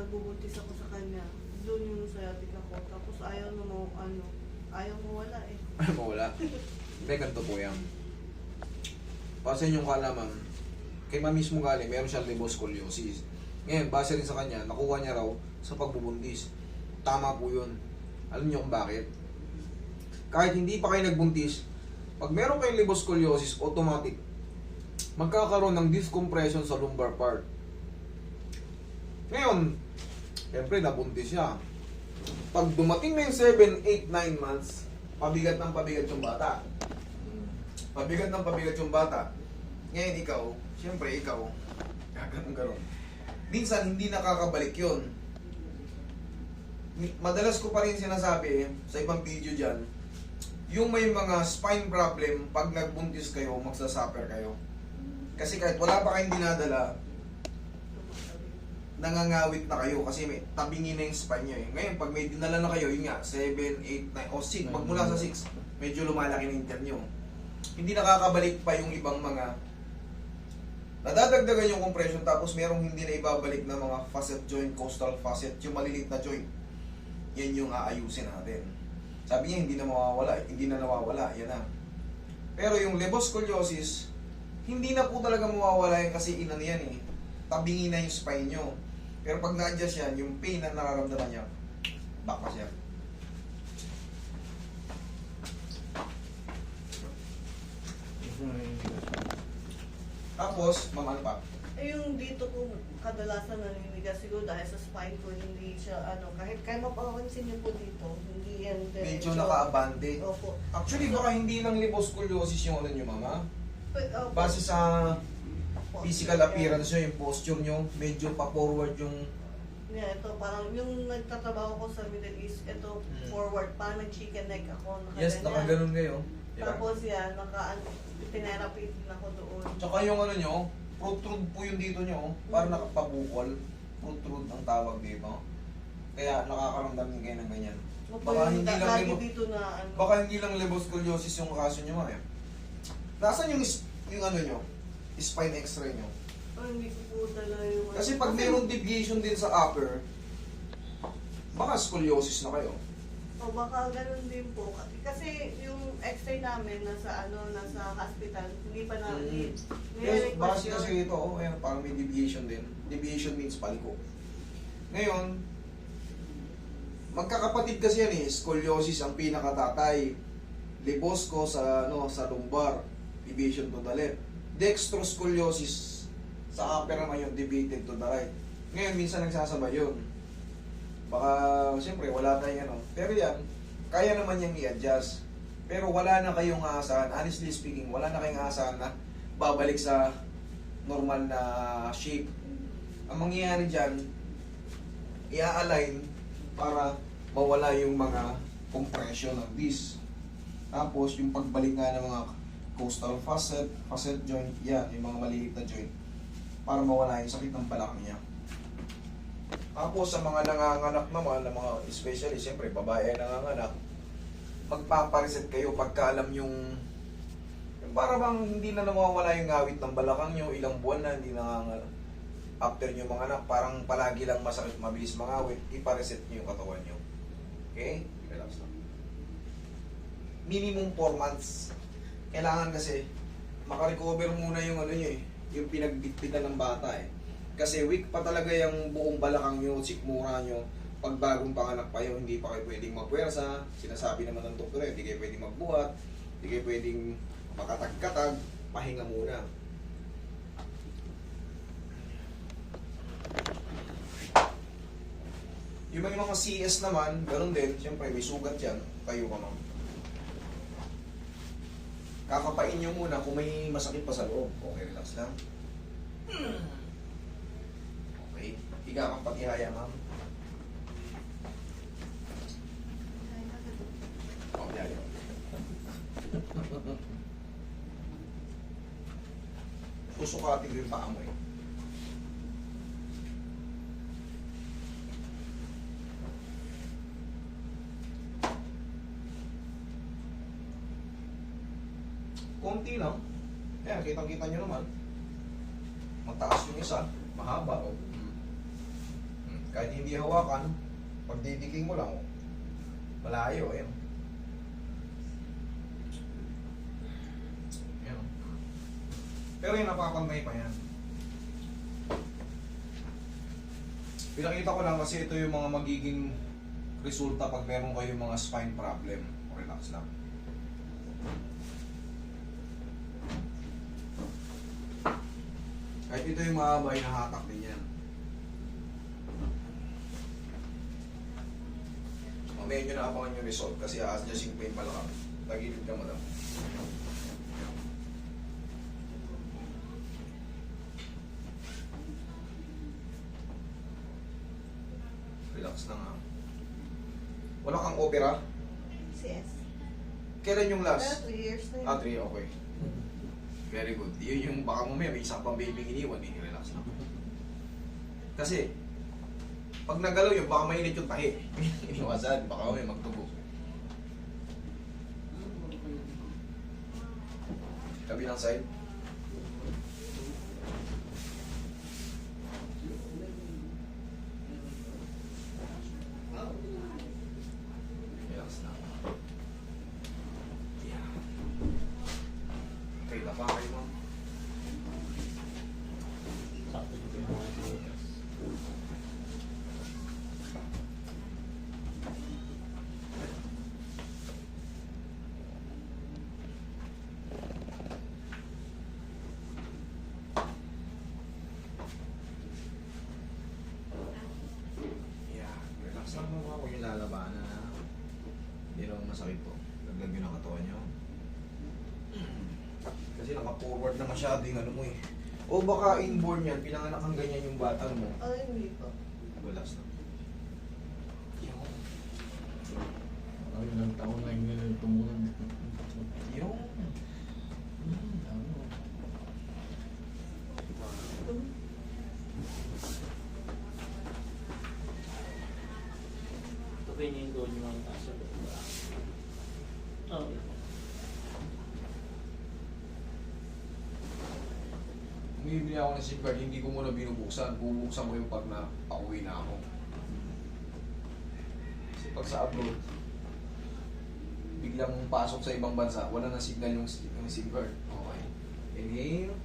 nagbubuntis ako sa kanya. Doon yung sciatica ko. Tapos ayaw mo, ayaw mo wala eh. Ay, mawala. Hindi, ganito po yan. Para sa inyong kaalaman, kay ma'am mismo galing, meron siyang liboscoliosis. Ngayon, base rin sa kanya, nakuha niya raw sa pagbubuntis. Tama po yun. Alam niyo kung bakit? Kahit hindi pa kayo nagbuntis, pag meron kayong liboscoliosis, automatic, magkakaroon ng discompression sa lumbar part. Ngayon, siyempre nabuntis siya. Pag dumating na yung 7, 8, 9 months, pabigat ng pabigat yung bata. Pabigat ng pabigat yung bata. Ngayon ikaw, siyempre ikaw, ganun. Minsan hindi nakakabalik yun. Madalas ko pa rin sinasabi sa ibang video dyan, yung may mga spine problem, pag nagbuntis kayo, magsasuffer kayo. Kasi kahit wala pa kayong dinadala, nangangawit na kayo kasi may tabingin na yung spine nyo eh. Ngayon, pag may dinala na kayo, yun nga, 7, 8, 9, o 6, magmula sa 6, medyo lumalaki na intern nyo. Hindi nakakabalik pa yung ibang mga nadadagdagan yung compression, tapos merong hindi na ibabalik na mga facet joint, coastal facet, yung maliliit na joint. Yan yung aayusin natin. Sabi niya, hindi na mawawala, hindi na nawawala, yan na. Pero yung liboscoliosis, hindi na po talaga mawawala yan kasi inano yan eh. Tabingin na yung spine nyo. Pero pag na-adjust yan, yung pain na nararamdaman niya, back siya. Tapos, mamal pa. Eh yung dito ko kadalasan naninigas siguro dahil sa spine ko, hindi siya kahit kaya mapapansin niyo po dito, hindi yan Medyo naka-abante. Opo. Actually, baka hindi lang liboscoliosis yung ano nyo, mama. Opo. Base sa physical appearance nyo, yung posture nyo, medyo pa-forward yung... Yeah, ito parang yung nagtatrabaho ko sa Middle East, ito forward, parang nag-chicken neck ako. Yes, nakaganon kayo. Tapos yan, tinerapi din ako doon. Tsaka yung ano nyo, protrude po yung dito nyo, parang nakapabukol. Protrude ang tawag dito. Kaya nakakaramdam din kayo ng ganyan. Baka hindi lang lagi dito na baka hindi lang liboscoliosis yung kaso nyo, ma eh. Nasaan yung ano nyo? Spine x-ray nyo? hindi ko po talaga yung... Kasi pag mayroong deviation din sa upper, baka scoliosis na kayo. O baka ganun din po. Kasi yung x-ray namin nasa hospital, hindi pa na... Yes, base kasi ito, ayan, parang may deviation din. Deviation means paliko. Ngayon, magkakapatid kasi yan eh, scoliosis ang pinakatatay. Libosco sa lumbar, deviation to the left. Dextroscoliosis sa upper naman yung deviated to the right. Ngayon, minsan nagsasabay yun. Baka, siyempre, wala tayong Pero yan, kaya naman yung i-adjust. Pero wala na kayong aasahan, honestly speaking, wala na kayong aasahan na babalik sa normal na shape. Ang mangyayari dyan, i-align para mawala yung mga compression ng disc. Tapos, yung pagbalik nga ng mga coastal facet joint, yan, yung mga maliliit na joint, para mawala yung sakit ng balakang niya. Tapos sa mga nanganganak naman, mga especially, siyempre, babae nanganganak, magpapareset kayo pagka alam yung para bang hindi na nawawala yung ngawit ng balakang nyo, ilang buwan na, hindi nanganganak. After nyo mga anak, parang palagi lang masakit, mabilis mangawit, ipareset nyo yung katawan nyo. Okay? Relax lang. Minimum 4 months. Kailangan kasi, makarecover muna yung ano nyo eh, yung pinagbitbitan ng bata eh. Kasi weak pa talaga yung buong balakang nyo, sikmura nyo. Pag bagong panganak pa yun, hindi pa kayo pwedeng magpuwersa. Sinasabi naman ng doktor, hindi kayo pwedeng magbuhat, hindi kayo pwedeng makatag-katag, pahinga muna. Yung mga CS naman, ganoon din, siyempre may sugat yan, tayo ka ma'am. Kakapain nyo muna kung may masakit pa sa loob. Okay, relax lang. Okay, higa kang pag-ihaya ma'am. Okay, susukatin ko yung paa mo eh. Konti lang. Ayan, kitang-kita nyo naman. Mataas yung isa, mahaba. Oh. Kahit hindi hawakan, pag didiking mo lang, oh, malayo, ayan. Ayan. Pero yung napapantay pa yan. Pinakita ko lang kasi ito yung mga magiging resulta pag meron kayong mga spine problem. Relax lang. Kahit ito yung mahaba, hinahatak din yan. Mamaya nyo na abangan yung result kasi a-adjusting pa yung balakang. Tagilid ka, madam. Relax lang ha. Wala kang opera? CS. Kailan yung Pero last? 3 years na yun. 3, okay. Very good. Yun yung baka mamaya may isang pang baby iniwan, relax lang. Kasi, pag nagalaw yun, baka mainit yung tahi. Iniwasan, baka may magtubo. Kabilang side. Relax lang. Yeah. Okay, tapa kayo mo. Sakto yung pinakabutas. Yeah, relax lang mo mga. Huwag yung lalabanan na. Hindi naman masakit po. Laglag yun ang katawan nyo. Kasi naka-forward na masyado yung ano mo eh. O baka inborn yan, pinanganak ang ganyan yung batang mo. Ay, hindi po. Relax lang. Ay, ilang taon na yung tumunan. Yung. Ano? Ito ba yung doon yung mga kaso? Oo. Bumibili ako ng SIM card, hindi ko muna binubuksan. Bubuksan ko yung pag na pauwi na ako. Kasi pag sa abroad, biglang pasok sa ibang bansa, wala na signal yung SIM card. Okay. Inhale.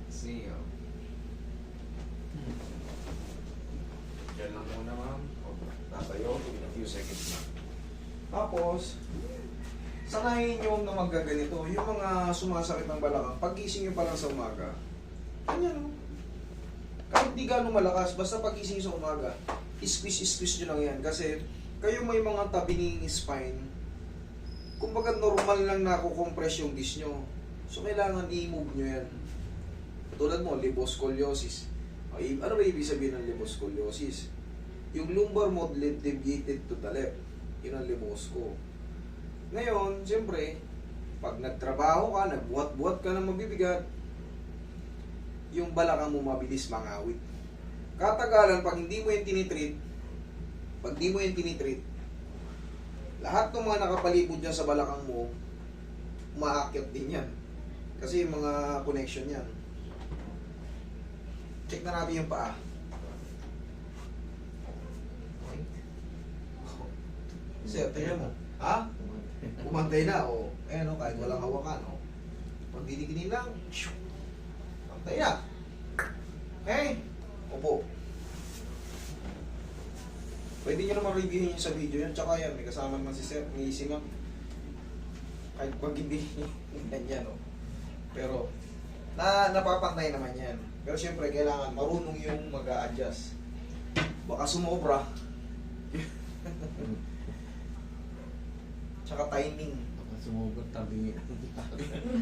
Exhale. Diyan lang muna, ma'am. Tatayo, a few seconds na. Tapos, sanayin nyo na magkaganito. Yung mga sumasakit ng balakang, pagising nyo pa lang sa umaga, ganyan o. Kahit di gano'ng malakas, basta pagising sa umaga, squeeze nyo lang yan. Kasi, kayo may mga tabi ng spine, kumbaga normal lang nakukompress yung disc nyo. So, kailangan i-move nyo yan. Tulad mo, liboscoliosis. Ano ba ibig sabihin ng liboscoliosis? Yung lumbar mo deviated to the left. Yun ang libosco. Ngayon, siyempre, pag nagtrabaho ka, nagbuhat-buhat ka ng mabibigat, yung balakang mo mabilis mangawit. Katagalan, pag hindi mo yung tinitreat, lahat ng mga nakapalibot dyan sa balakang mo, umaakyat din yan. Kasi yung mga connection yan. Check na natin yung paa. Sir, tingnan mo. Ha? Pumantay na, o. Eh, no, kahit walang hawakan, o. Pag dinikinin lang, pantay na. Okay? Opo. Pwede nyo naman reviewin yun sa video yan. Tsaka yan, may kasama naman si Sir, may easy ma'am. Kahit pag hindi, ganyan, o. Pero, napapantay naman yan. Pero syempre, kailangan marunong yung mag-a-adjust. Baka sumobra. Tsaka timing. Baka sumugod tabi.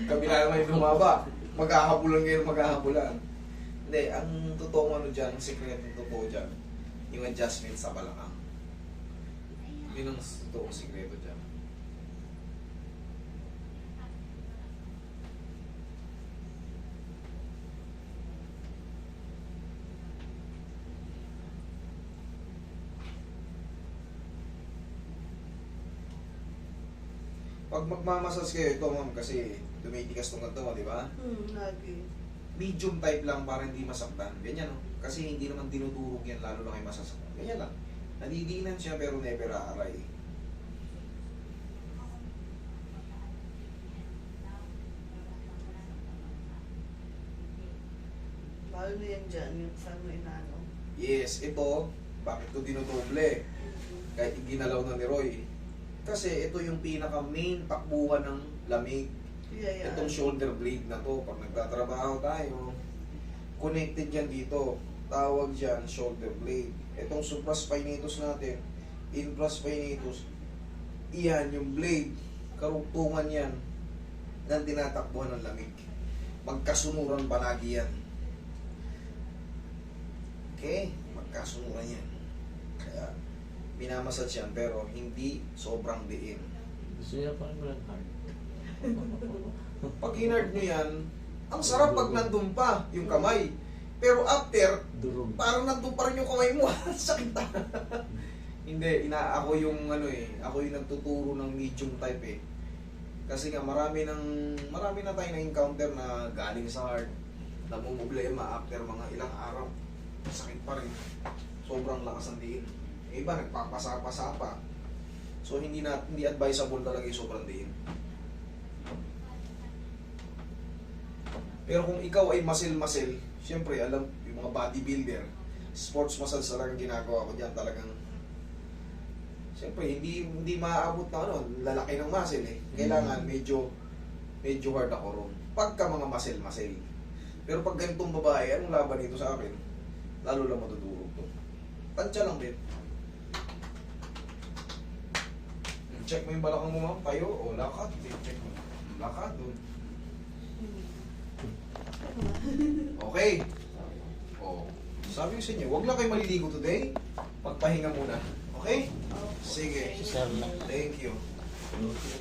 Kabila naman yung lumaba. Maghahabulan ngayon, maghahabulan. Hindi, ang totoong ano dyan, ang secret ng totoo dyan, yung adjustment sa balakang. Yun ang totoong sikreto dyan. Pag magmamasas kayo, ito ma'am, kasi tumitikas tong ganito mo, di ba? Lagi. medium type lang para hindi masaktan. Ganyan, no? Kasi hindi naman dinudurog yan, lalo na kayo masasaktan. Ganyan lang. Nadidiinan siya pero never aaray. Lalo na yan dyan, yung saan mo inaano. Yes, ito, bakit ko dinodoble? Kahit ginalaw na ni Roy. Kasi ito yung pinaka main takbuhan ng lamig. Yeah. Itong shoulder blade na to, pag nagtatrabaho tayo, connected yan dito. Tawag dyan, shoulder blade. Itong supraspinatus natin, infraspinatus, iyan yung blade. Karugtungan yan ng tinatakbuhan ng lamig. Magkasunuran palagi yan. Okay? Magkasunuran yan. Kaya, minamassage yan, pero hindi sobrang diin. Gusto niya parang walang heart. Pag inard nyo yan, ang sarap pag nandun pa yung kamay. Pero after, Durog. parang nandun pa rin yung kamay mo. Sakit na. Hindi, ako yung ako yung nagtuturo ng medium type eh. Kasi nga marami na tayo na-encounter na galing sa heart, namumblema after mga ilang araw. Sakit pa rin. Sobrang lakas ang diin. Yung iba nagpapasa-pasa pa. So hindi advisable talaga yung sobrang diin. Pero kung ikaw ay muscle, siyempre alam, yung mga bodybuilder, sports massage talagang ginagawa ko diyan, talagang siyempre hindi maaabot na lalaki ng muscle eh. Kailangan medyo hard ako ron. Pagka mga muscle. Pero pag ganitong babae, anong laban nito sa akin? Lalo lang matutulog to. Tansya lang din. Check mo yung balakang mo, ma'am. Tayo, o lakad. Check mo. Lakad doon. Okay. O, sabi ko sa inyo, huwag lang kayo maliligo today. Pagpahinga muna. Okay? Sige. Si Sir lang. Thank you. Okay.